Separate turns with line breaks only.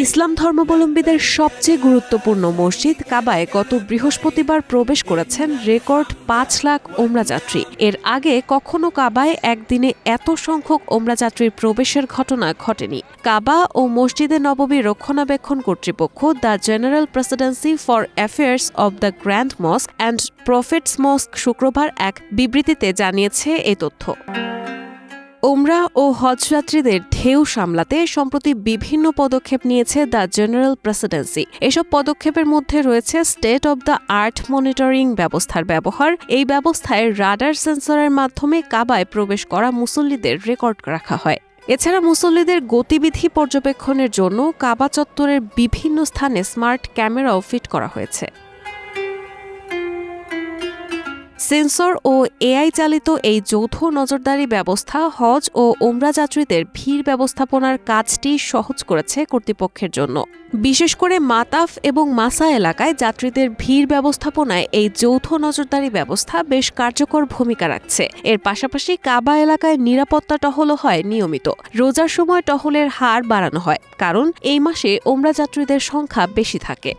ইসলাম ধর্মাবলম্বীদের সবচেয়ে গুরুত্বপূর্ণ মসজিদ কাবায় গত বৃহস্পতিবার প্রবেশ করেছেন রেকর্ড ৫ লাখ ওমরাযাত্রী। এর আগে কখনো কাবায় একদিনে এত সংখ্যক ওমরাযাত্রীর প্রবেশের ঘটনা ঘটেনি। কাবা ও মসজিদে নববী রক্ষণাবেক্ষণ কর্তৃপক্ষ the general presidency for affairs of the grand mosque and prophet's mosque শুক্রবার এক বিবৃতিতে জানিয়েছে এ তথ্য। ওমরাহ ও হজযাত্রীদের ঢেউ সামলাতে সম্প্রতি বিভিন্ন পদক্ষেপ নিয়েছে দ্য জেনারেল প্রেসিডেন্সি। এসব পদক্ষেপের মধ্যে রয়েছে state of the art monitoring ব্যবস্থার ব্যবহার। এই ব্যবস্থায় রাডার সেন্সরের মাধ্যমে কাবায় প্রবেশ করা মুসল্লিদের রেকর্ড রাখা হয়। এছাড়া মুসল্লিদের গতিবিধি পর্যবেক্ষণের জন্য কাবা চত্বরের বিভিন্ন স্থানে স্মার্ট ক্যামেরাও ফিট করা হয়েছে। সেন্সর ও এআই চালিত এই যৌথ নজরদারি ব্যবস্থা হজ ও ওমরা যাত্রীদের ভিড় ব্যবস্থাপনার কাজটি সহজ করেছে কর্তৃপক্ষের জন্য। বিশেষ করে মাতাফ এবং মাসা এলাকায় যাত্রীদের ভিড় ব্যবস্থাপনায় এই যৌথ নজরদারি ব্যবস্থা বেশ কার্যকর ভূমিকা রাখছে। এর পাশাপাশি কাবা এলাকায় নিরাপত্তা টহলও হয় নিয়মিত। রোজার সময় টহলের হার বাড়ানো হয়, কারণ এই মাসে ওমরা যাত্রীদের সংখ্যা বেশি থাকে।